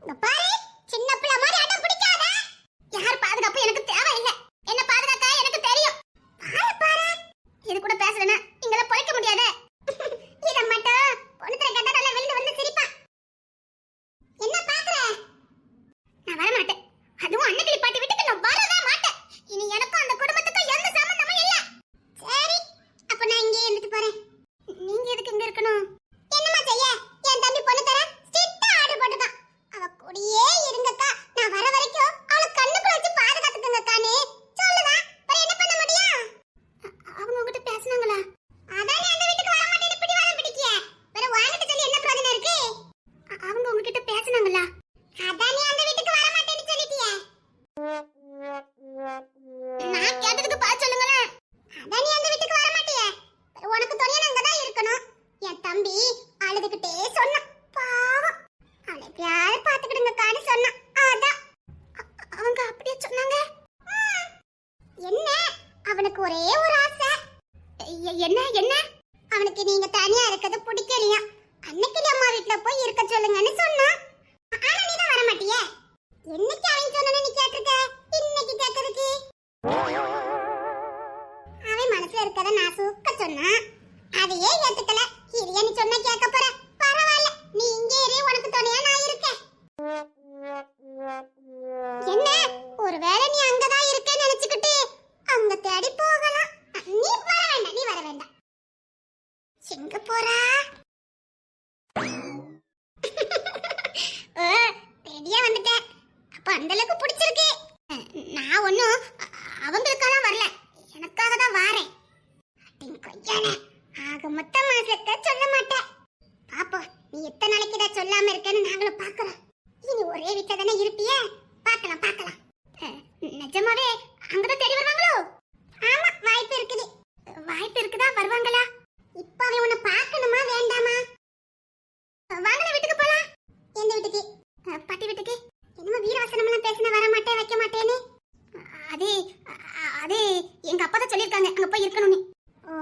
இங்க பாரு, சின்ன பிள்ளை மாதிரி அடம் பிடிக்காத. யார் பாதுகாப்பு எனக்கு தேவையில்லை. என்ன பாதுகாக்க எனக்கு தெரியும். பாரு பாரு, இது கூட பேசலனா இங்கல பொழைக்க முடியாது. இத மட்டும் பொண்ணுத்தர கேட்டா நல்லா வெளிய வந்து சிரிப்பா. என்ன பாக்குற? நான் வர மாட்டேன். அதுவும் அன்னைக்கு பாட்டி வீட்டுக்கு நான் வரவே மாட்டேன். இனி எனக்கும் அந்த குடும்பத்துக்கும் எந்த சம்பந்தமும் இல்ல. சரி, அப்ப நான் இங்கே இருந்துட்டு போறேன். நீங்க எதுக்கு இங்க இருக்கணும்? என்னமா செய்ய? என் தம்பி பொண்ணு தர ஸ்ட்ரிக்ட்டா ஆர்டர் போட்டுட்டான். அவ கூடயே இருங்கக்கா. நான் வர வரைக்கும் அவள கண்ணுக்குள்ள வச்சு பாதுகாத்துக்கங்கக்கானே சொல்லுதா. வேற என்ன பண்ண முடியும்? அவங்க உங்ககிட்ட பேசுனாங்களா? அதானே அந்த வீட்டுக்கு வர மாட்டேன்னு பிடிவாதம் பிடிக்கிய. வேற வாங்கிட்டு சொல்லி என்ன பிரயோஜனம் இருக்கு? அவங்க உங்ககிட்ட பேசுனாங்களா? அதானே அந்த வீட்டுக்கு வர மாட்டேன்னு சொல்லிட்டியே. நான் கேட்டதுக்கு பாத்து சொல்லுங்களே. அதானே அந்த வீட்டுக்கு வர மாட்டியே. உனக்கு துணையா அங்க தான் இருக்கணும். என் தம்பி அழுதுகிட்டே சொன்னான். பாவம். அவளை யாரு பாத்துக்கிடுங்கக்கான்னு சொன்னான். அதான் அவங்க அப்படியே சொன்னாங்க. என்ன? அவனுக்கு ஒரே ஒரு ஆசை. என்ன என்ன? அவனுக்கு நீங்க தனியா இருக்கிறது பிடிக்கலையா? அன்னைக்கு அம்மா வீட்ல போய் இருக்க சொல்லுங்கன்னு சொன்னான். ஆனா நீ தான் வர மாட்டியே. என்னைக்கு அவன் சொன்னானே நீ கேட்டிருக்க? இன்னைக்கு கேட்கறதுக்கு அவன் மனசுல இருக்கத நான் சூக்க சொன்னான். அதையே ஏத்துக்கல. இதையே நீ சொன்ன கேட்க போற. பரவாயில்ல, நீ இங்கே இரு, உனக்கு துணையா நான் இருக்கேன். என்ன? ஒருவேளை நீ அங்கதான் இருக்கேன்னு நினைச்சுக்கிட்டு அங்க தேடி போகலாம். நீ வர வேண்டாம், நீ வர வேண்டாம். எங்க போறா? ரெடியா வந்துட்டேன். அப்ப அந்த அளவுக்கு பிடிச்சிருக்கு. நான் ஒன்னும் அவங்களுக்காக வரல, எனக்காக தான் வாரேன். கொய்யானே, ஆக மொத்த மாசத்தை சொல்ல மாட்டேன். பாப்போம், நீ எத்தனை நாளைக்கு இதை சொல்லாம இருக்கேன்னு நாங்களும் பாக்குறோம். இனி ஒரே வீட்டுல தானே இருப்பிய, பாக்கலாம் பாக்கலாம். நிஜமாவே அங்கதான் தேடி வருவாங்களோ? ஆமா, வாய்ப்பு இருக்குது. வாய்ப்பு இருக்குதா? வருவாங்களா? இப்ப அவன் உன்னை பாக்கணுமா வேண்டாமா? வாங்க வீட்டுக்கு போலாம். எந்த வீட்டுக்கு? பாட்டி வீட்டுக்கு. என்னமோ வீரவசனம் எல்லாம் பேசின வர மாட்டேன் வைக்க மாட்டேன்னு. அது அது எங்க அப்பா தான் சொல்லிருக்காங்க அங்க போய் இருக்கணும்னு. ஓ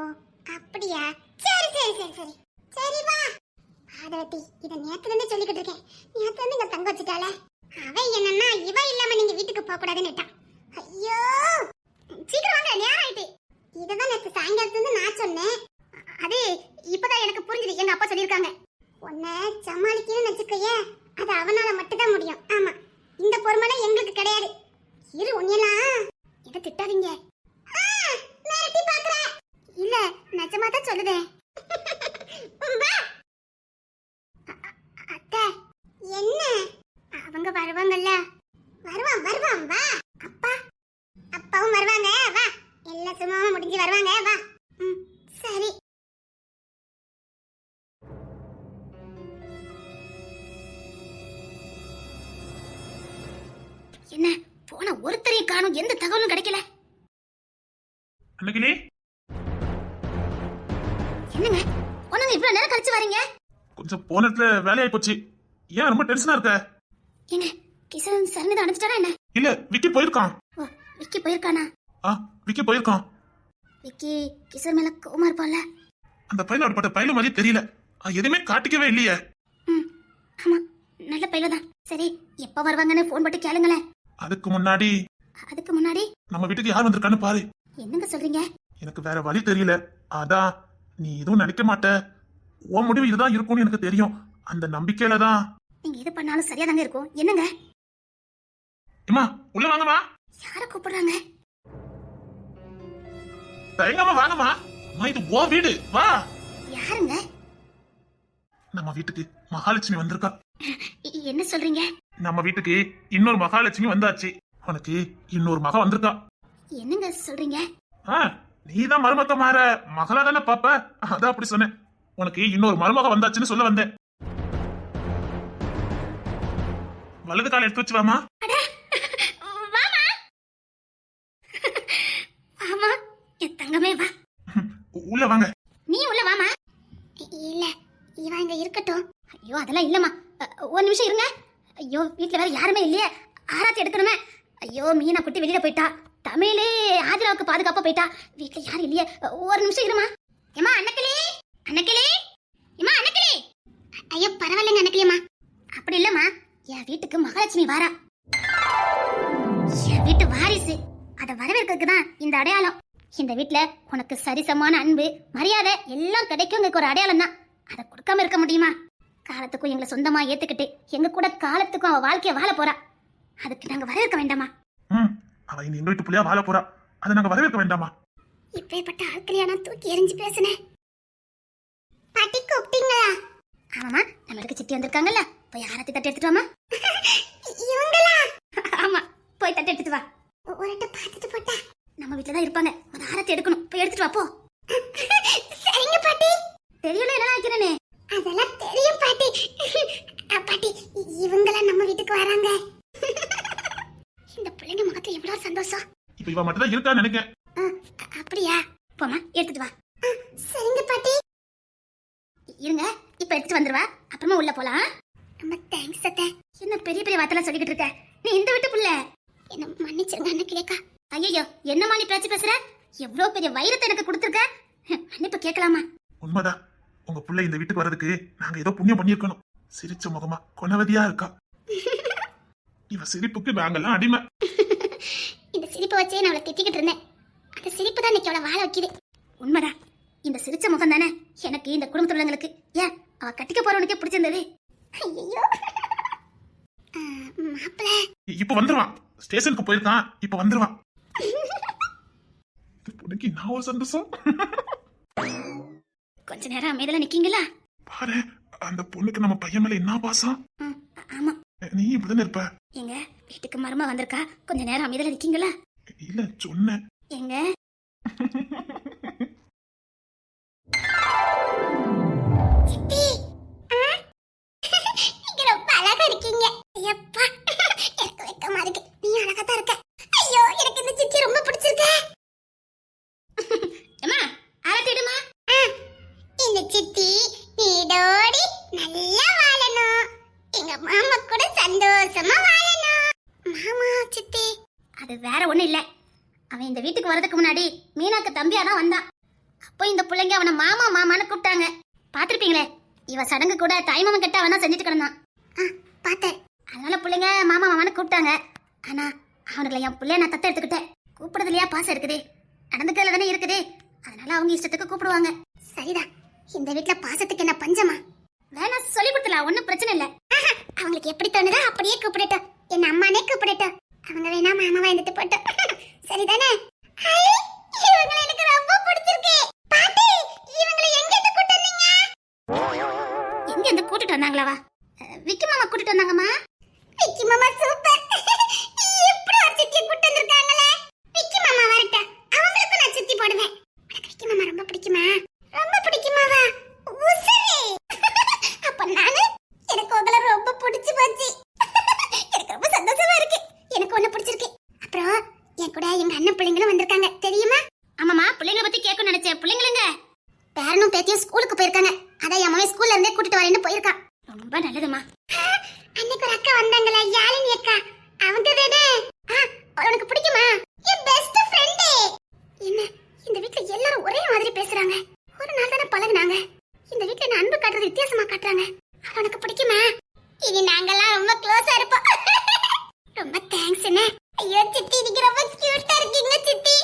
அப்படியா? சரி சரி சரி சரி சரி வா. பாதவதி, இத நேத்துல இருந்து சொல்லிக்கிட்டு இருக்கேன். நேத்துல இருந்து இங்க தங்க வச்சுட்டால. அவன் என்னன்னா இவ இல்லாம நீங்க வீட்டுக்கு போக கூடாதுன்னுட்டான். ஐயோ, சீக்கிரம் வாங்க, நேரம் ஆயிட்டு. இததான் நேத்து சாயங்காலத்துல இருந்து நான் சொன்னேன். அது இப்பதான் எனக்கு புரிஞ்சுது. எங்க அப்பா சொல்லிருக்காங்க உன்னை சமாளிக்கணும்னு வச்சுக்கையே, அது அவனால மட்டும் தான் முடியும். ஆமா, இந்த பொறுமைல எங்களுக்கு கிடையாது. இரு, உன்னையெல்லாம் இதை திட்டாதீங்க. மிரட்டி பாக்குற? இல்ல, நிஜமா தான் சொல்லுதேன். அத்தை, என்ன? அவங்க வருவாங்கல்ல? வருவான் வருவான், வா. அப்பா அப்பாவும் வருவாங்க, வா. எல்லா சும்மாவும் முடிஞ்சு வருவாங்க, வா. சரி. என்ன போன ஒருத்தரையும் காணும், எந்த தகவலும் கிடைக்கல. அன்னைக்கிலே என்னங்க ஒண்ணுங்க இவ்வளவு நேரம் கழிச்சு வரீங்க? கொஞ்சம் போன இடத்துல வேலையாயி போச்சு. ஏன் ரொம்ப டென்ஷனா இருக்க? என்ன கிஷன் சரணிதான் அனுப்பிச்சிட்டாரா என்ன? இல்ல, விக்கி போயிருக்கான். ஓ, விக்கி போயிருக்கானா? விக்கி போயிருக்கான். விக்கி கிஷன் மேல கோவமா இருப்பான்ல? அந்த பையனோட பட்ட பையல மாதிரி தெரியல. எதுவுமே காட்டிக்கவே இல்லையே. ஆமா, நல்ல பையதான். சரி, எப்ப வருவாங்கன்னு போன் போட்டு கேளுங்களேன். அதுக்கு முன்னாடி நம்ம வீட்டுக்கு யார் வந்திருக்கான்னு பாரு. என்னங்க சொல்றீங்க? எனக்கு வேற வழி தெரியல. அதான் நீ எதுவும் நினைக்க மாட்ட, உன் முடிவு இதுதான் இருக்கும்னு எனக்கு தெரியும். அந்த நம்பிக்கையில தான். நீங்க எது பண்ணாலும் சரியா தாங்க இருக்கும். என்னங்க? அம்மா, உள்ள வாங்கம்மா. யார கூப்பிடுறாங்க? தயங்காம வாங்கம்மா. அம்மா, இது ஓ வீடு, வா. யாருங்க? நம்ம வீட்டுக்கு மகாலட்சுமி வந்திருக்கா. என்ன சொல்றீங்க? நம்ம வீட்டுக்கு இன்னொரு மகாலட்சுமி வந்தாச்சு. உனக்கு இன்னொரு மக வந்திருக்கா. என்னங்க சொல்றீங்க? நீதான் மருமக்க மாற மகளா தானே பாப்ப, அதான் அப்படி சொன்னேன். உனக்கு இன்னொரு மருமக வந்தாச்சுன்னு சொல்ல வந்தேன். வலது கால எடுத்து வச்சு வாமா. ஆமா, என் தங்கமே வா. உள்ள வாங்க. நீ உள்ள வாமா. இல்ல, இவ இங்க இருக்கட்டும். ஐயோ, அதெல்லாம் இல்லம்மா. ஒரு நிமிஷம் இருங்க. ஐயோ, வீட்டுல வேற யாருமே இல்லையே, ஆராய்ச்சி எடுக்கணுமே. ஐயோ, மீனா குட்டி வெளியில போயிட்டா. தமிழே ஆதிராவுக்கு பாதுகாப்பா போயிட்டா. வீட்டுல யாரும் இல்லையே, ஒரு நிமிஷம் இருமா. ஏமா அன்னக்கிளி, அன்னக்கிளி, ஏமா அன்னக்கிளி. ஐயோ, பரவாயில்லைங்க அன்னக்கிளியம்மா. அப்படி இல்லம்மா, என் வீட்டுக்கு மகாலட்சுமி வாரா. என் வீட்டு வாரிசு. அதை வரவேற்கிறதுக்கு தான் இந்த அடையாளம். இந்த வீட்டுல உனக்கு சரிசமான அன்பு மரியாதை எல்லாம் கிடைக்கும் ஒரு அடையாளம் தான். அதை கொடுக்காம இருக்க முடியுமா? காலத்துக்கும் எங்களை சொந்தமா ஏத்துக்கிட்டு எங்க கூட காலத்துக்கும் அவ வாழ்க்கைய வாழ போறா. அதுக்கு நாங்க வரவேற்க வேண்டாமா? அவ இனி எங்க வீட்டு பிள்ளையா வாழ போறா. அதை நாங்க வரவேற்க வேண்டாமா? இப்பேற்பட்ட ஆட்களையா நான் தூக்கி எறிஞ்சு பேசுனேன். பாட்டி கூப்பிட்டீங்களா? ஆமாமா, நம்மளுக்கு சித்தி வந்திருக்காங்கல்ல, போய் ஆரத்தி தட்டு எடுத்துட்டு வாமா. இவங்களா? ஆமா, போய் தட்டு எடுத்துட்டு வா. ஒருட்ட பார்த்துட்டு போட்டா நம்ம வீட்டுல தான் இருப்பாங்க. அந்த ஆரத்தி எடுக்கணும், போய் எடுத்துட்டு வா போ. சரிங்க பாட்டி. தெரியல என்ன ஆக்கிறனே? அதெல்லாம் தெரியும் பாட்டி. பாட்டி, இவங்களா நம்ம வீட்டுக்கு வராங்க. இந்த பிள்ளைங்க முகத்துல எவ்வளவு சந்தோஷம். இப்ப இவ மட்டும் தான் இருக்கான்னு நினைக்கிறேன். அப்படியா? போமா, எடுத்துட்டு வா. சரிங்க பாட்டி. இருங்க, இப்ப எடுத்துட்டு வந்துருவா, அப்புறமா உள்ள போலாம். ரொம்ப தேங்க்ஸ் அத்தை. என்ன பெரிய பெரிய வார்த்தைலாம் சொல்லிக்கிட்டு இருக்க? நீ இந்த வீட்டு புள்ள. என்ன மன்னிச்சிருங்க அன்னைக்கேக்கா. ஐயோ, என்னமா நீ பேச்சு பேசுற? எவ்வளவு பெரிய வைரத்தை எனக்கு கொடுத்துருக்க, மன்னிப்பு கேட்கலாமா? உண்மைதான். உங்க புள்ள இந்த வீட்டுக்கு வர்றதுக்கு நாங்க ஏதோ புண்ணியம் பண்ணிருக்கணும். சிரிச்ச முகமா குணவதியா இருக்கா. இவ சிரிப்புக்கு நாங்கெல்லாம் அடிமை. இந்த சிரிப்பை வச்சே நான் அவளை திட்டிக்கிட்டு இருந்தேன். அந்த சிரிப்பு தான் இன்னைக்கு அவளை வாழ வைக்குது. உண்மைதான், இந்த சிரிச்ச முகம் தானே எனக்கு இந்த குடும்பத்துல உள்ளவங்களுக்கு, ஏன் அவ கட்டிக்க போறவனுக்கே பிடிச்சிருந்தது. ஐயோ மாப்பிள்ள இப்ப வந்துருவான். ஸ்டேஷனுக்கு போயிருக்கான், இப்ப வந்துருவான். உனக்கு நான் ஒரு சந்தோஷம். கொஞ்ச நேரம் அமைதியில நிக்கீங்களா? பாரு, அந்த பொண்ணுக்கு நம்ம பையன் மேல என்ன பாசம். ஆமா, நீ இப்படிதானே இருப்ப. எங்க வீட்டுக்கு மருமக வந்திருக்கா, கொஞ்ச நேரம் அமைதியில நிக்கீங்களா? இல்ல சொன்னேன். எங்க சித்தி, நீங்க ரொம்ப அழகா இருக்கீங்க. ஐயப்பா, எனக்கு வெக்கமா இருக்கு. நீ அழகா தான் இருக்க. ஐயோ, எனக்கு இந்த சித்தி ரொம்ப பிடிச்சிருக்கு. அம்மா, ஆரத்திடுமா. இந்த சித்தி நீடோடி நல்லா வாழணும். எங்க மாமா கூட சந்தோஷமா வாழணும். மாமா சித்தி அது வேற ஒண்ணு இல்ல. அவன் இந்த வீட்டுக்கு வரதுக்கு முன்னாடி மீனாக்கு தம்பியா தான் வந்தான். அப்போ இந்த பிள்ளைங்க அவனை மாமா மாமான்னு கூப்பிட்டாங்க. பாத்திருப்பீங்களே, இவ சடங்கு கூட தாய்மாமன் கிட்ட அவன் தான் செஞ்சுட்டு கிடந்தான். பார்த்தேன். அதனால பிள்ளைங்க மாமா மாமான்னு கூப்பிட்டாங்க. ஆனா அவனுங்களை என் பிள்ளைய நான் தத்த எடுத்துக்கிட்டேன். கூப்பிடுறதுலயா பாசம் இருக்குது, நடந்துக்கல தானே இருக்குது. அதனால அவங்க இஷ்டத்துக்கு கூப்பிடுவாங்க. சரிதான், இந்த வீட்டுல பாசத்துக்கு என்ன பஞ்சமா? வேணா சொல்லி கொடுத்தலாம், ஒன்னும் பிரச்சனை இல்ல. அவங்களுக்கு எப்படி தோணுதோ அப்படியே கூப்பிடட்டும். என்ன அம்மானே கூப்பிடட்டும். அவங்க வேணா மாமாவா இருந்துட்டு போட்டோம். சரிதானே? இவங்களை எனக்கு ரொம்ப பிடிச்சிருக்கு. பாட்டி, இவங்களை எங்க இருந்து கூட்டிட்டு வந்தீங்க? எங்க இருந்து கூட்டிட்டு வந்தாங்களா? விக்கி மாமா கூட்டிட்டு வந்தாங்கம்மா. விக்கி மாமா சூப்பர். எப்படி ஒரு சித்தி கூட்டிட்டு வந்திருக்காங்களே. விக்கி மாமா வரட்டும், அவங்களுக்கு நான் சுத்தி போடுவேன். உனக்கு விக்கி மாமா ரொம்ப பிடிக்குமா? ரொம்ப பிடிக்குமாவா? உசரே. அப்ப நானு, எனக்கு உங்களை ரொம்ப பிடிச்சு போச்சு. எனக்கு ரொம்ப சந்தோஷமா இருக்கு. எனக்கு ஒண்ணு பிடிச்சிருக்கு. அப்புறம் என் கூட எங்க அண்ணன் பிள்ளைங்களும் வந்திருக்காங்க, தெரியுமா? ஆமாமா, பிள்ளைங்களை பத்தி கேட்கணும்னு நினைச்சேன். பிள்ளைங்களுங்க பேரனும் பேத்தியும் ஸ்கூலுக்கு போயிருக்காங்க. அதான் என் மகன் ஸ்கூல்ல இருந்தே கூட்டிட்டு வரேன்னு போயிருக்கான். ரொம்ப நல்லதுமா. அன்னைக்கு ஒரு அக்கா வந்தாங்களா, யாழினி அக்கா, அவங்க தானே? உனக்கு பிடிக்குமா? என் பெஸ்ட் ஃப்ரெண்ட். என்ன இந்த வீட்ல எல்லாரும் ஒரே மாதிரி பேசுறாங்க. ஒரு நாள் தானே பழகுனாங்க. இந்த வீட்ல என்ன அன்பு காட்டுறது வித்தியாசமா காட்டுறாங்க. அது உனக்கு பிடிக்குமா? இனி நாங்கெல்லாம் ரொம்ப க்ளோஸா இருப்போம். ரொம்ப தேங்க்ஸ் என்ன. ஐயோ சித்தி, நீங்க ரொம்ப கியூட்டா இருக்கீங்க சித்தி.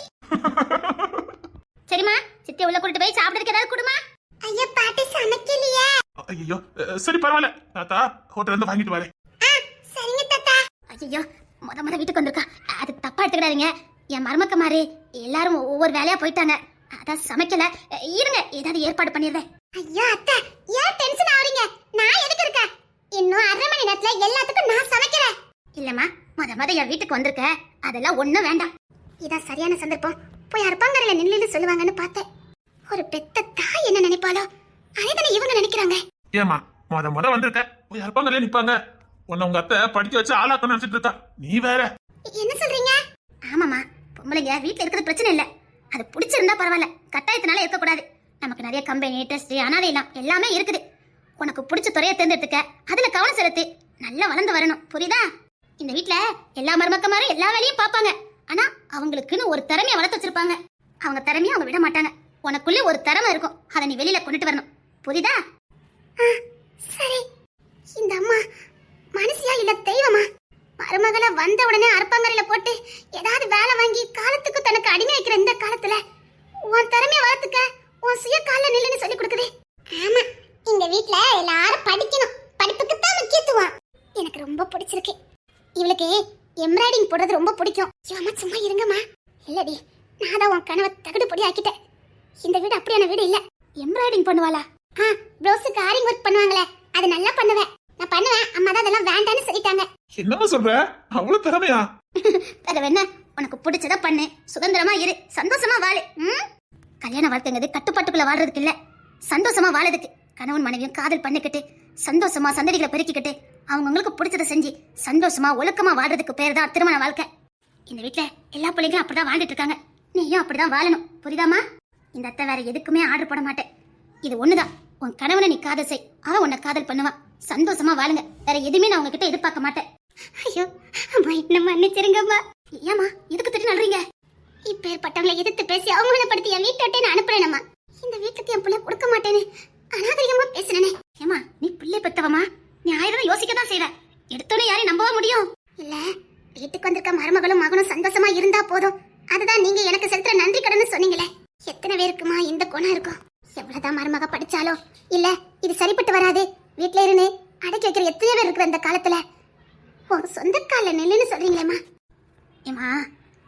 சரிமா, சித்தி உள்ள கூட்டிட்டு போய் சாப்பிடுறதுக்கு ஏதாவது கொடுமா. ஐயா பாட்டி சமைக்கலையா? ஐயோ சரி பரவாயில்ல தாத்தா, ஹோட்டல்ல இருந்து வாங்கிட்டு வரேன். சரிங்க தாத்தா. ஐயோ, முத வீட்டுக்கு வந்திருக்கா, அது தப்பா எடுத்துக்கிடாதீங்க. என் மருமக்க மாதிரி எல்லாரும் ஒவ்வொரு வேலையா போயிட்டாங்க. அதான் சமைக்கல. இருங்க, ஏதாவது ஏற்பாடு பண்ணிடுறேன். ஐயோ அத்தை, ஏன் டென்ஷன் ஆவறீங்க? நான் எதுக்கு இருக்கேன்? இன்னும் 1/2 மணி நேரத்துல எல்லாத்துக்கும் நான் சமைக்கிறேன். இல்லம்மா, முத என் வீட்டுக்கு வந்திருக்க, அதெல்லாம் ஒண்ணும் வேண்டாம். இதான் சரியான சந்தர்ப்பம். போய் அறுப்பாங்கரையில நின்னு சொல்லுவாங்கன்னு பார்த்தேன். ஒரு பெத்த தாய் என்ன நினைப்பாளோ அதேதானே இவங்க நினைக்கிறாங்க. ஏமா முத வந்திருக்க, போய் அறுப்பாங்கரையில நிப்பாங்க. உன்னை உங்க அத்தை படிக்க வச்சு ஆளாக்கணும்னு நினைச்சிட்டு இருக்கா. நீ வேற என்ன சொல்றீங்க? ஆமாமா, பொம்பளைங்க வீட்டுல இருக்கிறது பிரச்சனை இல்ல. அது பிடிச்சிருந்தா பரவாயில்ல, கட்டாயத்தினால இருக்கக்கூடாது. நமக்கு நிறைய கம்பெனி, டெஸ்ட், அனாதை எல்லாம் எல்லாமே இருக்குது. உனக்கு பிடிச்ச துறையை தேர்ந்தெடுத்துக்க, அதுல கவனம் செலுத்து. நல்லா வளர்ந்து வரணும், புரியுதா? இந்த வீட்டுல எல்லா மருமக்கமாரும் எல்லா வேலையும் பாப்பாங்க. ஆனா அவங்களுக்குன்னு ஒரு திறமையை வளர்த்து வச்சிருப்பாங்க. அவங்க திறமையை அவங்க விட மாட்டாங்க. உனக்குள்ளே ஒரு திறமை இருக்கும், அதை நீ வெளியில கொண்டுட்டு வரணும், புரியுதா? சரி. இந்த அம்மா மனசியா இல்ல பிடிச்சிருக்கு. இவளுக்கு எம்ப்ராய்டிங் போடுறது ரொம்ப பிடிக்கும். அம்மா சும்மா இருங்கம்மா. இல்லடி, நான் தான் உன் கனவை தகுடு பொடி ஆக்கிட்டேன். இந்த வீடு அப்படியான வீடு இல்ல. எம்ப்ராய்டிங் பண்ணுவாளா? ப்ளவுஸுக்கு ஆரிங் ஒர்க் பண்ணுவாங்களே, அது நல்லா பண்ணுவேன். நான் பண்ணுவேன். அம்மா தான் அதெல்லாம் வேண்டான்னு சொல்லிட்டாங்க. என்னமா சொல்ற? அவ்வளவு திறமையா? வேற என்ன, உனக்கு பிடிச்சத பண்ணு, சுதந்திரமா இரு, சந்தோஷமா வாழு. கல்யாண வாழ்க்கைங்கிறது கட்டுப்பாட்டுக்குள்ள வாழ்றதுக்கு இல்ல, சந்தோஷமா வாழறதுக்கு. கணவன் மனைவியும் காதல் பண்ணிக்கிட்டு சந்தோஷமா சந்ததிகளை பெருக்கிக்கிட்டு அவங்களுக்கு பிடிச்சதை செஞ்சு சந்தோஷமா ஒழுக்கமா வாழ்றதுக்கு பேர் தான் திருமண வாழ்க்கை. இந்த வீட்டுல எல்லா பிள்ளைங்களும் அப்படிதான் வாழ்ந்துட்டு இருக்காங்க. நீயும் அப்படிதான் வாழணும், புரியுதாமா? இந்த அத்தை வேற எதுக்குமே ஆர்டர் போட மாட்டேன். இது ஒண்ணுதான், உன் கணவனை நீ காதல் செய், அவன் உன்னை காதல் பண்ணுவான். சந்தோஷமா வாழுங்க, வேற எதுவுமே நான் உங்ககிட்ட எதிர்பார்க்க மாட்டேன். ஐயோ அம்மா, என்ன மன்னிச்சிருங்கம்மா. ஏமா எதுக்கு திட்டு நல்றீங்க? இப்பேற்பட்டவங்களை எதிர்த்து பேசி அவமானப்படுத்தி என் வீட்டை விட்டு நான் அனுப்புறேனம்மா. இந்த வீட்டுக்கு என் பிள்ளை கொடுக்க மாட்டேன்னு அநாகரிகமா பேசுனே. ஏமா, நீ பிள்ளை பெத்தவமா, நீ 1000 யோசிக்கதான் செய்வ. எடுத்தோன்னே யாரையும் நம்பவா முடியும்? இல்ல, வீட்டுக்கு வந்திருக்க மருமகளும் மகனும் சந்தோஷமா இருந்தா போதும், அதுதான் நீங்க எனக்கு செலுத்துற நன்றி கடன்னு சொன்னீங்களே. எத்தனை பேருக்குமா இந்த குணம் இருக்கும்? எவ்வளவுதான் மருமக படிச்சாலோ இல்ல இது சரிப்பட்டு வராது, வீட்டுல இருந்து அடக்கி வைக்கிற எத்தனை பேர் இருக்கிற இந்த காலத்துல உங்க சொந்த கால நெல்லுன்னு சொல்றீங்களேம்மா. ஏமா,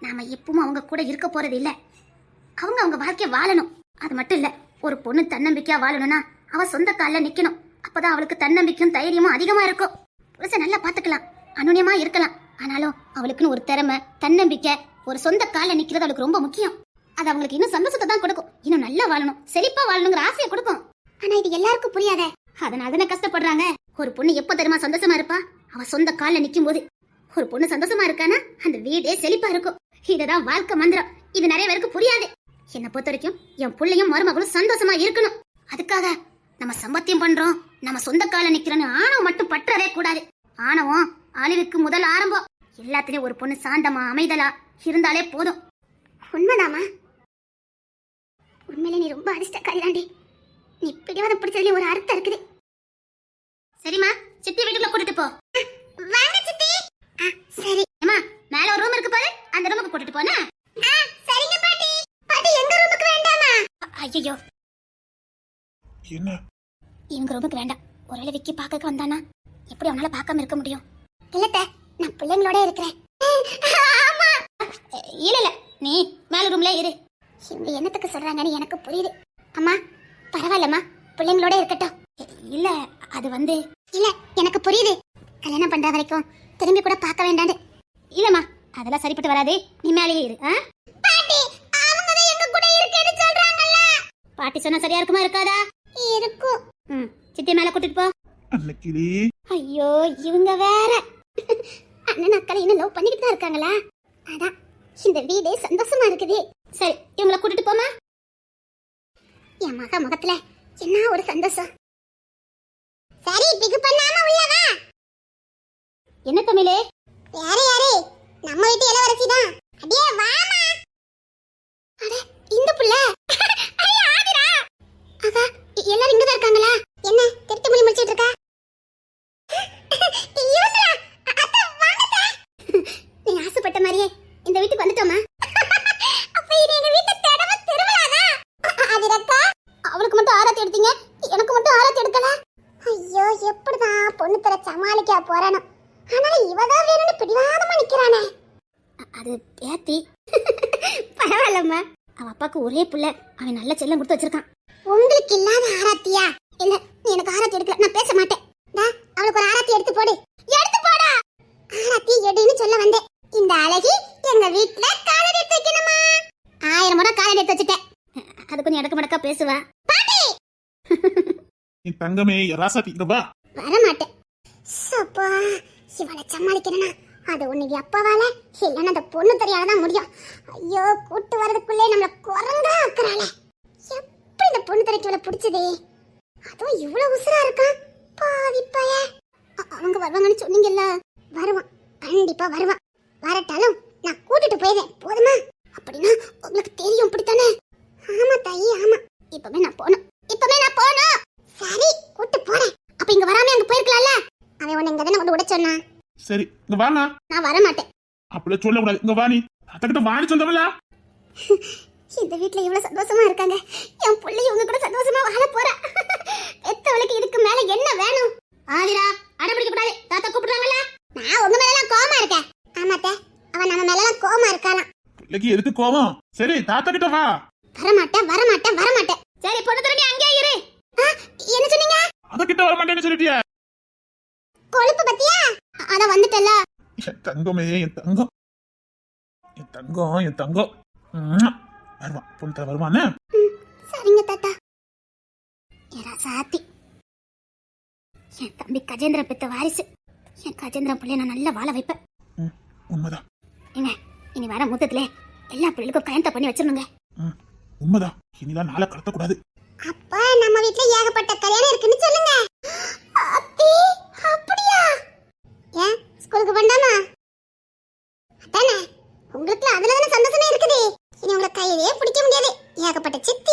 நாம எப்பவும் அவங்க கூட இருக்க போறது இல்ல. அவங்க அவங்க வாழ்க்கைய வாழணும். அது மட்டும் இல்ல, ஒரு பொண்ணு தன்னம்பிக்கையா வாழணும்னா அவ சொந்த கால்ல நிக்கணும். அப்பதான் அவளுக்கு தன்னம்பிக்கையும் தைரியமும் அதிகமா இருக்கும். புருஷன் நல்லா பாத்துக்கலாம், அனுநியமா இருக்கலாம், ஆனாலும் அவளுக்குன்னு ஒரு திறமை, தன்னம்பிக்கை, ஒரு சொந்த கால்ல நிக்கிறது அவளுக்கு ரொம்ப முக்கியம். அது அவங்களுக்கு இன்னும் சந்தோஷத்தை தான் கொடுக்கும். இன்னும் நல்லா வாழணும், செழிப்பா வாழணுங்கிற ஆசையை கொடுக்கும். ஆனா இது எல்லாருக்கும் புரியாத, அதனால தானே கஷ்டப்படுறாங்க. ஒரு பொண்ணு எப்ப தெரியுமா சந்தோஷமா இருப்பா? அவ சொந்த கால்ல நிக்கும் போது. ஒரு பொண்ணு சந்தோஷமா இருக்கானா அந்த வீடே செழிப்பா இருக்கும். இதுதான் வாழ்க்கை மந்திரம். இது நிறைய பேருக்கு புரியாது. என்னை பொறுத்த வரைக்கும் என் பிள்ளையும் மருமகளும் சந்தோஷமா இருக்கணும். அதுக்காக நம்ம சம்பத்தியம் பண்றோம், நம்ம சொந்த கால நிக்கிறோன்னு ஆணவம் மட்டும் பற்றவே கூடாது. ஆணவம் அழிவுக்கு முதல் ஆரம்பம். எல்லாத்திலயும் ஒரு பொண்ணு சாந்தமா அமைதலா இருந்தாலே போதும். உண்மைதாமா, உண்மையிலே நீ ரொம்ப அதிர்ஷ்டக்காரி தாண்டி. நீ பிடிவாதம் பிடிச்சதுலயும் ஒரு அர்த்தம் இருக்குது. சரிம்மா, சித்தி வீட்டுக்குள்ள கூட்டிட்டு போ. வாங்க சித்தி. சரி அம்மா, மேல ஒரு ரூம் இருக்கு பாரு, அந்த ரூமுக்கு கூட்டிட்டு போனா. சரிங்க பாட்டி. பாட்டி எங்க ரூமுக்கு வேண்டாமா? ஐயோ, என்ன இவங்க ரூமுக்கு வேண்டாம். ஒருவேளை விக்கி பார்க்க வந்தானா எப்படி அவனால பார்க்காம இருக்க முடியும்? இல்லத்த, நான் பிள்ளைங்களோட இருக்கிறேன். ஆமா. இல்ல இல்ல, நீ மேல ரூம்ல இரு. இவங்க என்னத்துக்கு சொல்றாங்கன்னு எனக்கு புரியுது. அம்மா பரவாயில்லம்மா, பிள்ளைங்களோட இருக்கட்டும். இல்ல அது வந்து இல்ல, எனக்கு புரியுது. கல்யாணம் பண்ற வரைக்கும் திரும்பி கூட பார்க்க வேண்டாம். இல்லம்மா, அதெல்லாம் சரிப்பட்டு வராது. நீ மேலேயே இரு. பாட்டி, அவங்க தான் எங்க கூட இருக்கேன்னு சொல்றாங்கல்ல. பாட்டி சொன்னா சரியா இருக்குமா இருக்காதா? இருக்கும். சித்தி மேல கூட்டிட்டு போ. அன்னைக்கிளி. ஐயோ, இவங்க வேற. அண்ணன் அக்கா இன்னும் லவ் பண்ணிக்கிட்டு தான் இருக்காங்களா? அதான் இந்த வீடே சந்தோஷமா இருக்குது. சரி, இவங்கள கூட்டிட்டு போமா. என் மக முகத்துல என்ன ஒரு சந்தோஷம். சரி, பிகு பண்ணாம உள்ள வா. என்ன தமிழே? யாரு யாரு? நம்ம வீட்டு இளவரசி தான். அடே வாமா. அட இந்த புள்ள. ஐயா ஆதிரா. அக்கா, எல்லாரும் இங்க தான் இருக்காங்களா? என்ன திருட்டு மணி முடிச்சிட்டு இருக்கா? இவங்களா? அத்தை வாங்கடா. நீ ஆசைப்பட்ட மாதிரியே இந்த வீட்டுக்கு வந்துட்டோமா? அப்ப இது எங்க வீட்டு தடவை திருவிழாதா? ஆதிரக்கா, அவளுக்கு மட்டும் ஆராத்தி எடுத்தீங்க, எனக்கு மட்டும் ஆராத்தி எடுக்கல. ஐயோ, எப்படிதான் பொண்ணு தர சமாளிக்க போறானோ. ஆனாலும் இவதான் வேணும்னு பிடிவாதமா நிக்கிறானே. அது பேத்தி. பரவாயில்லம்மா, அவ அப்பாக்கு ஒரே புள்ள, அவன் நல்ல செல்லம் கொடுத்து வச்சிருக்கான். உங்களுக்கு இல்லாத ஆராத்தியா? இல்ல, நீ எனக்கு ஆராத்தி எடுக்கல, நான் பேச மாட்டேன். அவளுக்கு ஒரு ஆராத்தி எடுத்து போடு. எடுத்து போடா. ஆராத்தி எடுன்னு சொல்ல வந்தேன். இந்த அழகி எங்க வீட்ல காலடி எடுத்து வைக்கணுமா? 1000 முறை காலடி எடுத்து வச்சுட்டேன். அது கொஞ்சம் இடக்கு மடக்கா பேசுவா. பாட்டி. நீ தங்கமே ராசாத்தி இங்க வா. வர மாட்டேன். சப்பா, இவளை சமாளிக்கணும்னா அது உன்னைக்கு அப்பாவால இல்லைன்னா அந்த பொண்ணு தெரியாதான் முடியும். ஐயோ, கூட்டு வர்றதுக்குள்ளே நம்மள குரங்கா ஆக்குறாளே. எப்படி இந்த பொண்ணு தெரிக்கு இவளை பிடிச்சதே? அதுவும் இவ்வளவு உசுரா இருக்கான் பாவி பைய. அவங்க வருவாங்கன்னு சொன்னீங்கல்ல, வருவான், கண்டிப்பா வருவான். வரட்டாலும் நான் கூட்டிட்டு போயிடுறேன், போதுமா? அப்படின்னா உங்களுக்கு தெரியும் பிடித்தானே? ஆமா தாயி, ஆமா. இப்பவே நான் போகணும். சரி, கூட்டு போறேன். அப்ப இங்க வராம அங்க போயிருக்கலாம்ல. அவன் உன்னை இங்க தானே கொண்டு விட சொன்னான். சரி, இங்க வாண்ணா. நான் வர மாட்டேன். அப்படியே சொல்ல கூடாது. இங்க வாணி, அத்தக்கிட்ட வாணி சொந்தவளா? இந்த வீட்ல இவ்வளவு சந்தோஷமா இருக்காங்க, என் பிள்ளை இவங்க கூட சந்தோஷமா வாழ போறா. பெத்தவளுக்கு இதுக்கு மேல என்ன வேணும்? ஆதிரா, அடம்பிடிக்க கூடாது. தாத்தா கூப்பிடுறாங்கல்ல. நான் பிள்ளைக்கு எதுக்கு கோவம்? சரி தாத்தா கிட்ட வா. வரமாட்டேன். சரி பொண்ணு தர நீ அங்கே இரு. என்ன சொன்னீங்க? அத கிட்ட வர மாட்டேன்னு சொல்லிட்டியா? கொழுப்பு பத்தியா? அத வந்துட்டல. என் தங்கமே, என் தங்கம், என் தங்கம், என் தங்கம். வருவான், பொண்ணு தர வருவானே. சரிங்க தாத்தா. ஏரா சாத்தி. என் தம்பி கஜேந்திர பெத்த வாரிசு. என் கஜேந்திரன் பிள்ளை நான் நல்லா வாழ வைப்பேன். உண்மைதான். ஏங்க இனி வர மொத்தத்துல எல்லா பிள்ளைகளுக்கும் கயந்த பண்ணி வச்சிருணுங்க. உண்மைதான். இனிலாம் நாளை கடத்தக்கூடாது. அப்ப நம்ம வீட்ல ஏகப்பட்ட கல்யாணம் இருக்குன்னு சொல்லுங்க. அத்தி அப்படியா? ஏன் ஸ்கூலுக்கு பண்ணாமா? அதானே உங்களுக்கு அதுல தான சந்தோஷமே இருக்குது. இனி உங்களை கையிலே பிடிக்க முடியாது. ஏகப்பட்ட சித்தி